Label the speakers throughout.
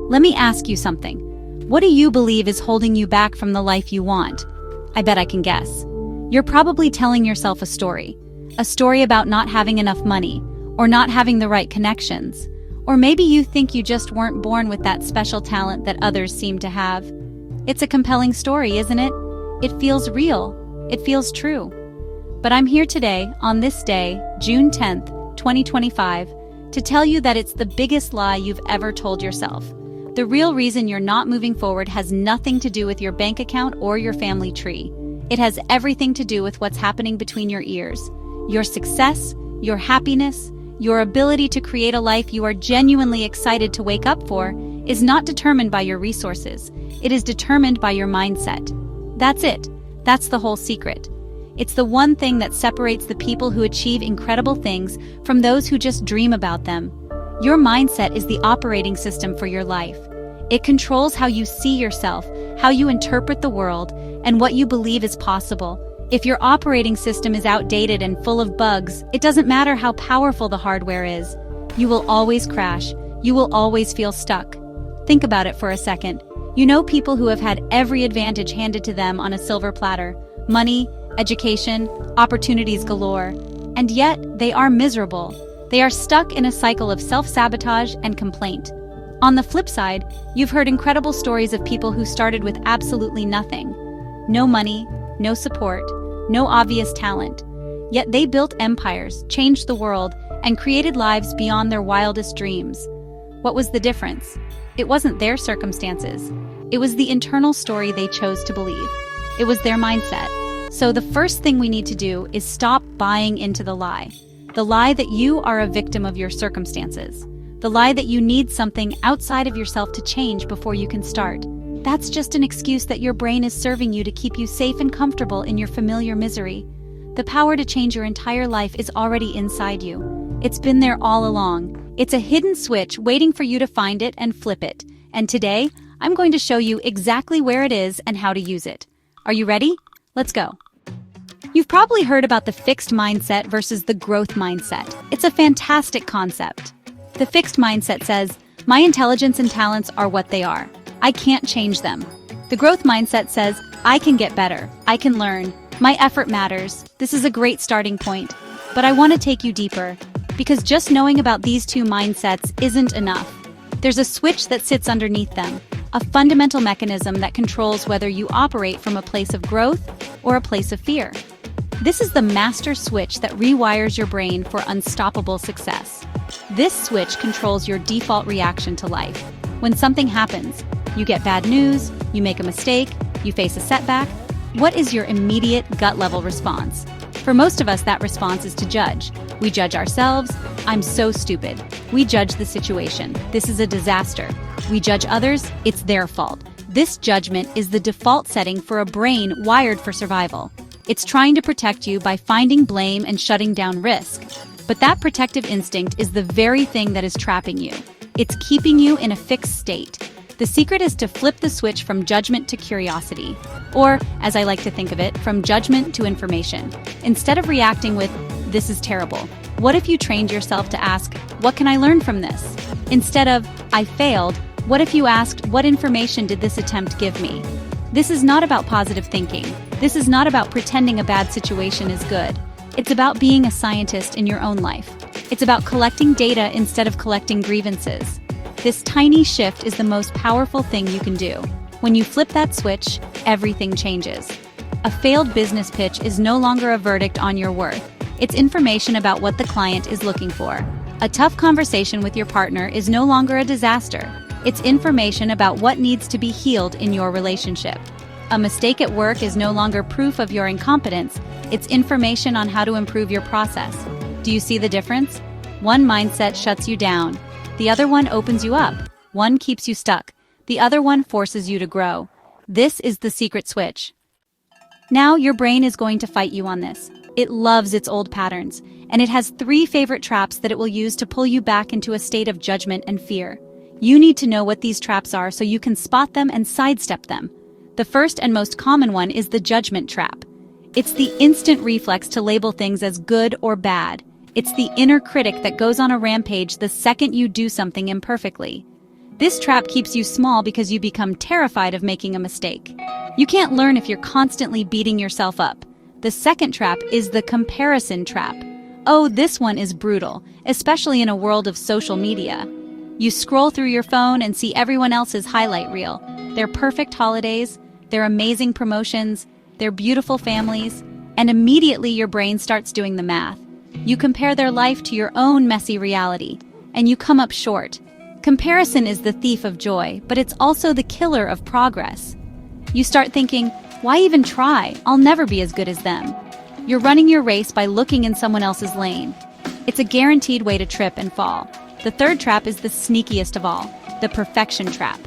Speaker 1: Let me ask you something. What do you believe is holding you back from the life you want? I bet I can guess. You're probably telling yourself a story. A story about not having enough money, or not having the right connections. Or maybe you think you just weren't born with that special talent that others seem to have. It's a compelling story, isn't it? It feels real. It feels true. But I'm here today, on this day, June 10th, 2025, to tell you that it's the biggest lie you've ever told yourself. The real reason you're not moving forward has nothing to do with your bank account or your family tree. It has everything to do with what's happening between your ears. Your success, your happiness, your ability to create a life you are genuinely excited to wake up for is not determined by your resources. It is determined by your mindset. That's it. That's the whole secret. It's the one thing that separates the people who achieve incredible things from those who just dream about them. Your mindset is the operating system for your life. It controls how you see yourself, how you interpret the world, and what you believe is possible. If your operating system is outdated and full of bugs, it doesn't matter how powerful the hardware is. You will always crash. You will always feel stuck. Think about it for a second. You know people who have had every advantage handed to them on a silver platter. Money, education, opportunities galore. And yet, they are miserable. They are stuck in a cycle of self-sabotage and complaint. On the flip side, you've heard incredible stories of people who started with absolutely nothing. No money, no support, no obvious talent. Yet they built empires, changed the world, and created lives beyond their wildest dreams. What was the difference? It wasn't their circumstances. It was the internal story they chose to believe. It was their mindset. So the first thing we need to do is stop buying into the lie. The lie that you are a victim of your circumstances. The lie that you need something outside of yourself to change before you can start. That's just an excuse that your brain is serving you to keep you safe and comfortable in your familiar misery. The power to change your entire life is already inside you. It's been there all along. It's a hidden switch waiting for you to find it and flip it. And today, I'm going to show you exactly where it is and how to use it. Are you ready? Let's go. You've probably heard about the fixed mindset versus the growth mindset. It's a fantastic concept. The fixed mindset says, my intelligence and talents are what they are. I can't change them. The growth mindset says, I can get better. I can learn. My effort matters. This is a great starting point. But I want to take you deeper, because just knowing about these two mindsets isn't enough. There's a switch that sits underneath them, a fundamental mechanism that controls whether you operate from a place of growth or a place of fear. This is the master switch that rewires your brain for unstoppable success. This switch controls your default reaction to life. When something happens, you get bad news, you make a mistake, you face a setback, what is your immediate gut-level response? For most of us, that response is to judge. We judge ourselves. I'm so stupid. We judge the situation. This is a disaster. We judge others. It's their fault. This judgment is the default setting for a brain wired for survival. It's trying to protect you by finding blame and shutting down risk. But that protective instinct is the very thing that is trapping you. It's keeping you in a fixed state. The secret is to flip the switch from judgment to curiosity. Or, as I like to think of it, from judgment to information. Instead of reacting with, this is terrible, what if you trained yourself to ask, what can I learn from this? Instead of, I failed, what if you asked, what information did this attempt give me? This is not about positive thinking. This is not about pretending a bad situation is good. It's about being a scientist in your own life. It's about collecting data instead of collecting grievances. This tiny shift is the most powerful thing you can do. When you flip that switch, everything changes. A failed business pitch is no longer a verdict on your worth. It's information about what the client is looking for. A tough conversation with your partner is no longer a disaster. It's information about what needs to be healed in your relationship. A mistake at work is no longer proof of your incompetence. It's information on how to improve your process. Do you see the difference? One mindset shuts you down. The other one opens you up. One keeps you stuck. The other one forces you to grow. This is the secret switch. Now your brain is going to fight you on this. It loves its old patterns, and it has 3 favorite traps that it will use to pull you back into a state of judgment and fear. You need to know what these traps are so you can spot them and sidestep them. The first and most common one is the judgment trap. It's the instant reflex to label things as good or bad. It's the inner critic that goes on a rampage the second you do something imperfectly. This trap keeps you small because you become terrified of making a mistake. You can't learn if you're constantly beating yourself up. The second trap is the comparison trap. Oh, this one is brutal, especially in a world of social media. You scroll through your phone and see everyone else's highlight reel. Their perfect holidays, their amazing promotions, their beautiful families, and immediately your brain starts doing the math. You compare their life to your own messy reality, and you come up short. Comparison is the thief of joy, but it's also the killer of progress. You start thinking, why even try? I'll never be as good as them. You're running your race by looking in someone else's lane. It's a guaranteed way to trip and fall. The third trap is the sneakiest of all, the perfection trap.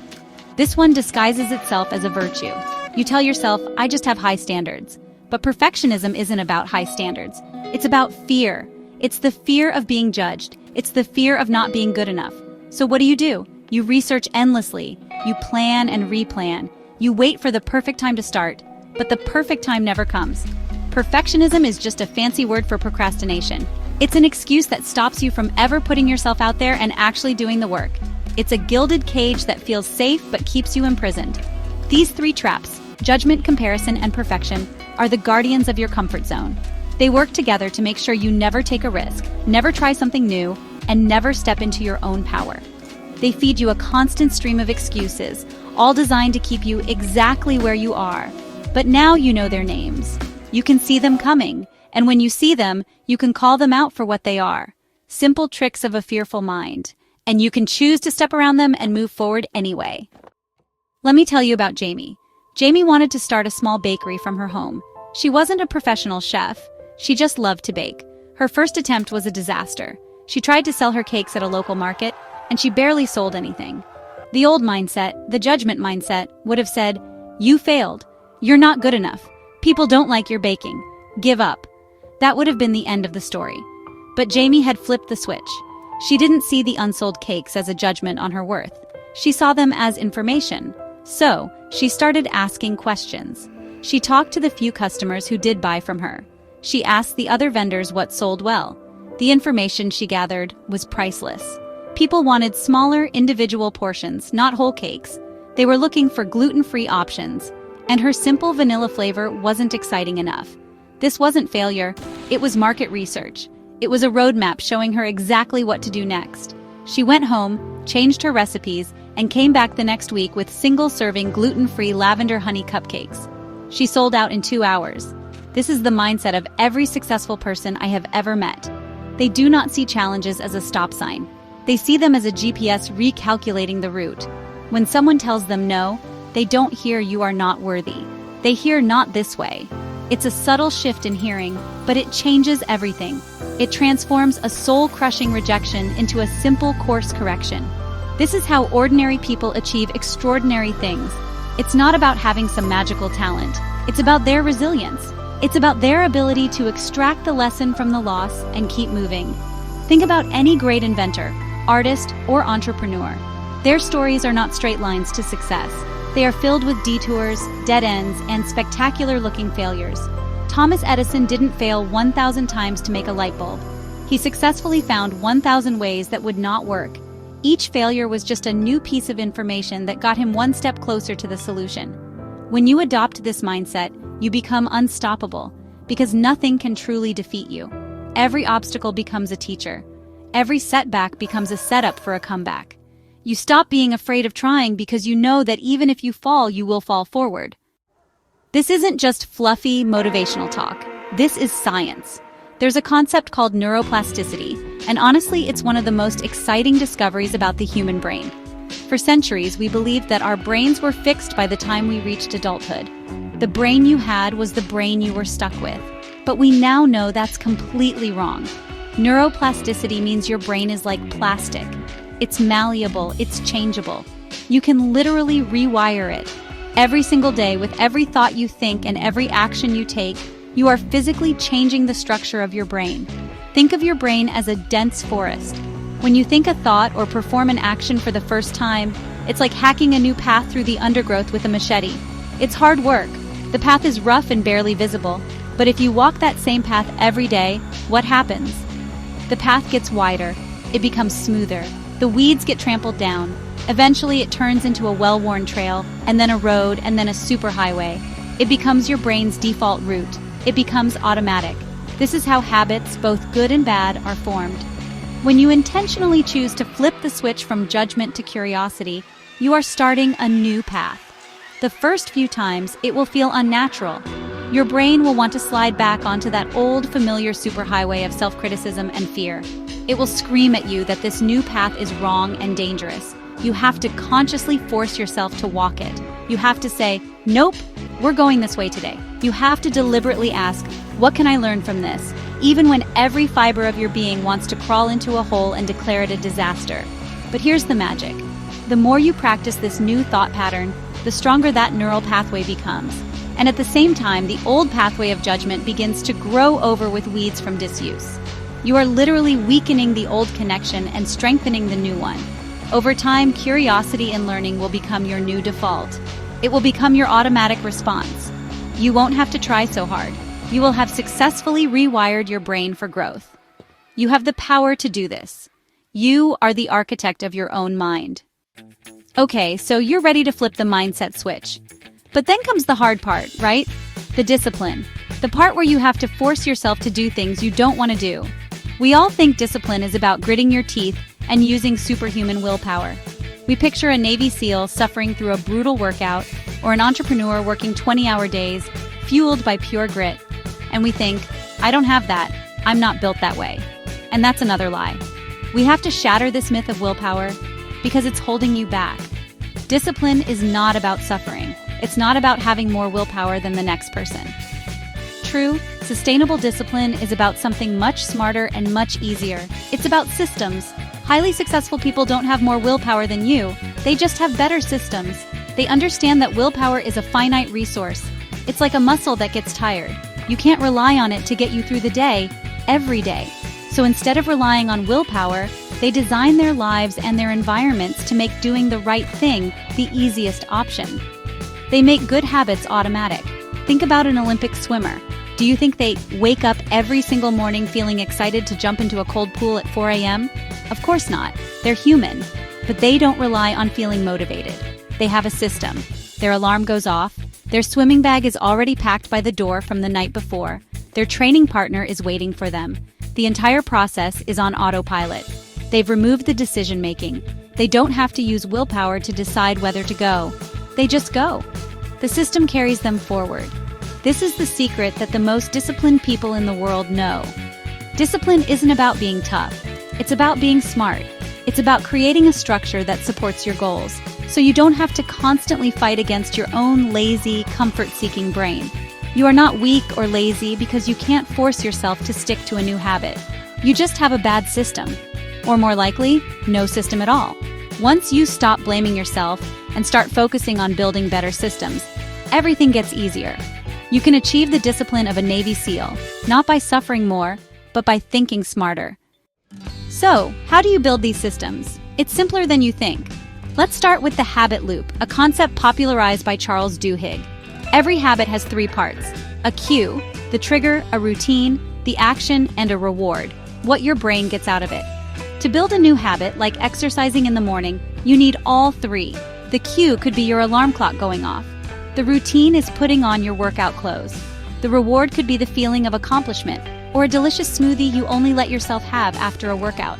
Speaker 1: This one disguises itself as a virtue. You tell yourself, I just have high standards. But perfectionism isn't about high standards. It's about fear. It's the fear of being judged. It's the fear of not being good enough. So what do? You research endlessly. You plan and replan. You wait for the perfect time to start. But the perfect time never comes. Perfectionism is just a fancy word for procrastination. It's an excuse that stops you from ever putting yourself out there and actually doing the work. It's a gilded cage that feels safe but keeps you imprisoned. These three traps, judgment, comparison, and perfection, are the guardians of your comfort zone. They work together to make sure you never take a risk, never try something new, and never step into your own power. They feed you a constant stream of excuses, all designed to keep you exactly where you are. But now you know their names. You can see them coming, and when you see them, you can call them out for what they are. Simple tricks of a fearful mind. And you can choose to step around them and move forward anyway. Let me tell you about Jamie. Jamie wanted to start a small bakery from her home. She wasn't a professional chef. She just loved to bake. Her first attempt was a disaster. She tried to sell her cakes at a local market, and she barely sold anything. The old mindset, the judgment mindset, would have said, "You failed. You're not good enough. People don't like your baking. Give up." That would have been the end of the story. But Jamie had flipped the switch. She didn't see the unsold cakes as a judgment on her worth. She saw them as information. So, she started asking questions. She talked to the few customers who did buy from her. She asked the other vendors what sold well. The information she gathered was priceless. People wanted smaller, individual portions, not whole cakes. They were looking for gluten-free options, and her simple vanilla flavor wasn't exciting enough. This wasn't failure, it was market research. It was a roadmap showing her exactly what to do next. She went home, changed her recipes, and came back the next week with single-serving gluten-free lavender honey cupcakes. She sold out in 2 hours. This is the mindset of every successful person I have ever met. They do not see challenges as a stop sign. They see them as a GPS recalculating the route. When someone tells them no, they don't hear "you are not worthy." They hear "not this way." It's a subtle shift in hearing, but it changes everything. It transforms a soul-crushing rejection into a simple course correction. This is how ordinary people achieve extraordinary things. It's not about having some magical talent. It's about their resilience. It's about their ability to extract the lesson from the loss and keep moving. Think about any great inventor, artist, or entrepreneur. Their stories are not straight lines to success. They are filled with detours, dead ends, and spectacular-looking failures. Thomas Edison didn't fail 1,000 times to make a light bulb. He successfully found 1,000 ways that would not work. Each failure was just a new piece of information that got him one step closer to the solution. When you adopt this mindset, you become unstoppable, because nothing can truly defeat you. Every obstacle becomes a teacher. Every setback becomes a setup for a comeback. You stop being afraid of trying because you know that even if you fall, you will fall forward. This isn't just fluffy, motivational talk. This is science. There's a concept called neuroplasticity, and honestly, it's one of the most exciting discoveries about the human brain. For centuries, we believed that our brains were fixed by the time we reached adulthood. The brain you had was the brain you were stuck with. But we now know that's completely wrong. Neuroplasticity means your brain is like plastic. It's malleable, it's changeable. You can literally rewire it. Every single day, with every thought you think and every action you take, you are physically changing the structure of your brain. Think of your brain as a dense forest. When you think a thought or perform an action for the first time, it's like hacking a new path through the undergrowth with a machete. It's hard work. The path is rough and barely visible. But if you walk that same path every day, what happens? The path gets wider. It becomes smoother. The weeds get trampled down. Eventually, it turns into a well-worn trail, and then a road, and then a superhighway. It becomes your brain's default route. It becomes automatic. This is how habits, both good and bad, are formed. When you intentionally choose to flip the switch from judgment to curiosity, you are starting a new path. The first few times, it will feel unnatural. Your brain will want to slide back onto that old, familiar superhighway of self-criticism and fear. It will scream at you that this new path is wrong and dangerous. You have to consciously force yourself to walk it. You have to say, nope, we're going this way today. You have to deliberately ask, what can I learn from this? Even when every fiber of your being wants to crawl into a hole and declare it a disaster. But here's the magic. The more you practice this new thought pattern, the stronger that neural pathway becomes. And at the same time, the old pathway of judgment begins to grow over with weeds from disuse. You are literally weakening the old connection and strengthening the new one. Over time, curiosity and learning will become your new default. It will become your automatic response. You won't have to try so hard. You will have successfully rewired your brain for growth. You have the power to do this. You are the architect of your own mind. Okay, so you're ready to flip the mindset switch. But then comes the hard part, right? The discipline. The part where you have to force yourself to do things you don't want to do. We all think discipline is about gritting your teeth and using superhuman willpower. We picture a Navy SEAL suffering through a brutal workout or an entrepreneur working 20-hour days, fueled by pure grit. And we think, I don't have that. I'm not built that way. And that's another lie. We have to shatter this myth of willpower because it's holding you back. Discipline is not about suffering. It's not about having more willpower than the next person. True, sustainable discipline is about something much smarter and much easier. It's about systems. Highly successful people don't have more willpower than you. They just have better systems. They understand that willpower is a finite resource. It's like a muscle that gets tired. You can't rely on it to get you through the day, every day. So instead of relying on willpower, they design their lives and their environments to make doing the right thing the easiest option. They make good habits automatic. Think about an Olympic swimmer. Do you think they wake up every single morning feeling excited to jump into a cold pool at 4 a.m.? Of course not. They're human. But they don't rely on feeling motivated. They have a system. Their alarm goes off. Their swimming bag is already packed by the door from the night before. Their training partner is waiting for them. The entire process is on autopilot. They've removed the decision-making. They don't have to use willpower to decide whether to go. They just go. The system carries them forward. This is the secret that the most disciplined people in the world know. Discipline isn't about being tough. It's about being smart. It's about creating a structure that supports your goals, so you don't have to constantly fight against your own lazy, comfort-seeking brain. You are not weak or lazy because you can't force yourself to stick to a new habit. You just have a bad system. Or more likely, no system at all. Once you stop blaming yourself and start focusing on building better systems, everything gets easier. You can achieve the discipline of a Navy SEAL, not by suffering more, but by thinking smarter. So, how do you build these systems? It's simpler than you think. Let's start with the habit loop, a concept popularized by Charles Duhigg. Every habit has 3 parts: a cue, the trigger, a routine, the action, and a reward, what your brain gets out of it. To build a new habit, like exercising in the morning, you need all 3. The cue could be your alarm clock going off. The routine is putting on your workout clothes. The reward could be the feeling of accomplishment, or a delicious smoothie you only let yourself have after a workout.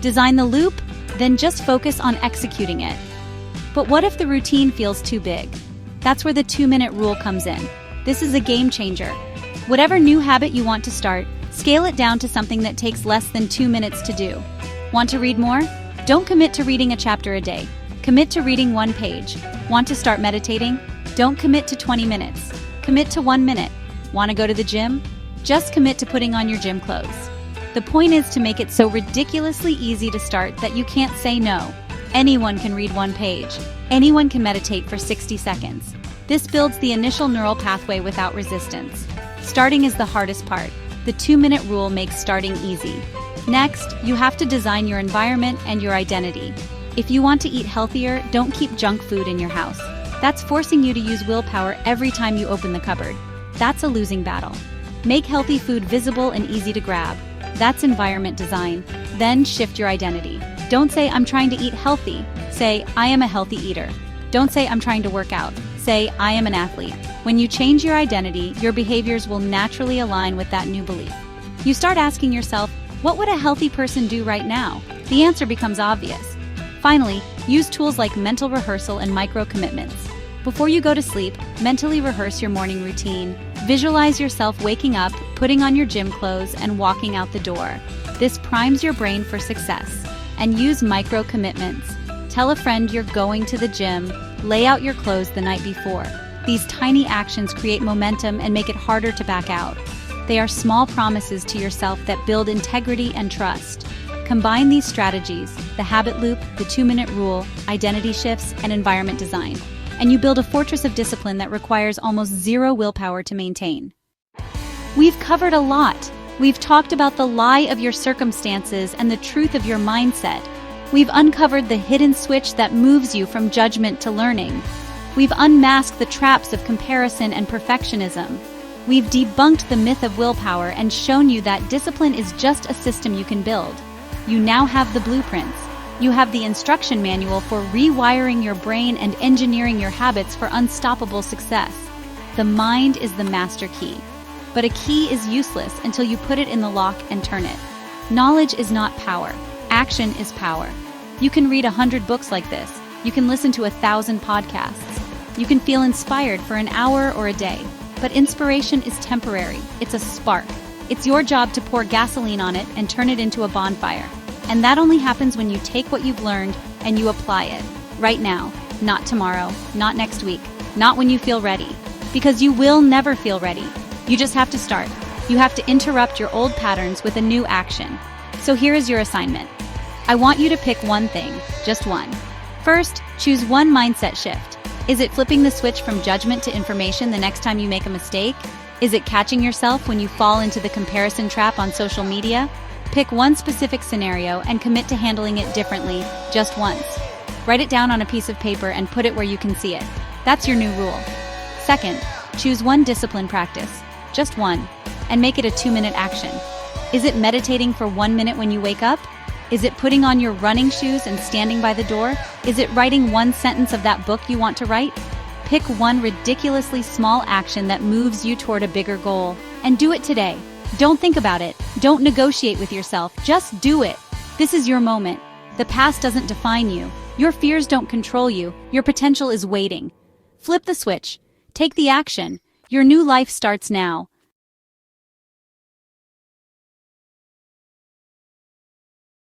Speaker 1: Design the loop, then just focus on executing it. But what if the routine feels too big? That's where the 2-minute rule comes in. This is a game changer. Whatever new habit you want to start, scale it down to something that takes less than 2 minutes to do. Want to read more? Don't commit to reading a chapter a day. Commit to reading 1 page. Want to start meditating? Don't commit to 20 minutes. Commit to 1 minute. Want to go to the gym? Just commit to putting on your gym clothes. The point is to make it so ridiculously easy to start that you can't say no. Anyone can read 1 page. Anyone can meditate for 60 seconds. This builds the initial neural pathway without resistance. Starting is the hardest part. The 2-minute rule makes starting easy. Next, you have to design your environment and your identity. If you want to eat healthier, don't keep junk food in your house. That's forcing you to use willpower every time you open the cupboard. That's a losing battle. Make healthy food visible and easy to grab. That's environment design. Then shift your identity. Don't say, I'm trying to eat healthy. Say, I am a healthy eater. Don't say, I'm trying to work out. Say, I am an athlete. When you change your identity, your behaviors will naturally align with that new belief. You start asking yourself, what would a healthy person do right now? The answer becomes obvious. Finally, use tools like mental rehearsal and micro-commitments. Before you go to sleep, mentally rehearse your morning routine. Visualize yourself waking up, putting on your gym clothes, and walking out the door. This primes your brain for success. And use micro-commitments. Tell a friend you're going to the gym. Lay out your clothes the night before. These tiny actions create momentum and make it harder to back out. They are small promises to yourself that build integrity and trust. Combine these strategies, the habit loop, the 2-minute rule, identity shifts, and environment design, and you build a fortress of discipline that requires almost zero willpower to maintain. We've covered a lot. We've talked about the lie of your circumstances and the truth of your mindset. We've uncovered the hidden switch that moves you from judgment to learning. We've unmasked the traps of comparison and perfectionism. We've debunked the myth of willpower and shown you that discipline is just a system you can build. You now have the blueprints. You have the instruction manual for rewiring your brain and engineering your habits for unstoppable success. The mind is the master key. But a key is useless until you put it in the lock and turn it. Knowledge is not power. Action is power. You can read 100 books like this. You can listen to 1,000 podcasts. You can feel inspired for an hour or a day. But inspiration is temporary. It's a spark. It's your job to pour gasoline on it and turn it into a bonfire. And that only happens when you take what you've learned and you apply it. Right now, not tomorrow, not next week, not when you feel ready. Because you will never feel ready. You just have to start. You have to interrupt your old patterns with a new action. So here is your assignment. I want you to pick one thing, just one. First, choose one mindset shift. Is it flipping the switch from judgment to information the next time you make a mistake? Is it catching yourself when you fall into the comparison trap on social media? Pick one specific scenario and commit to handling it differently, just once. Write it down on a piece of paper and put it where you can see it. That's your new rule. Second, choose one discipline practice, just one, and make it a 2-minute action. Is it meditating for 1 minute when you wake up? Is it putting on your running shoes and standing by the door? Is it writing one sentence of that book you want to write? Pick one ridiculously small action that moves you toward a bigger goal, and do it today. Don't think about it. Don't negotiate with yourself. Just do it. This is your moment. The past doesn't define you. Your fears don't control you. Your potential is waiting. Flip the switch. Take the action. Your new life starts now.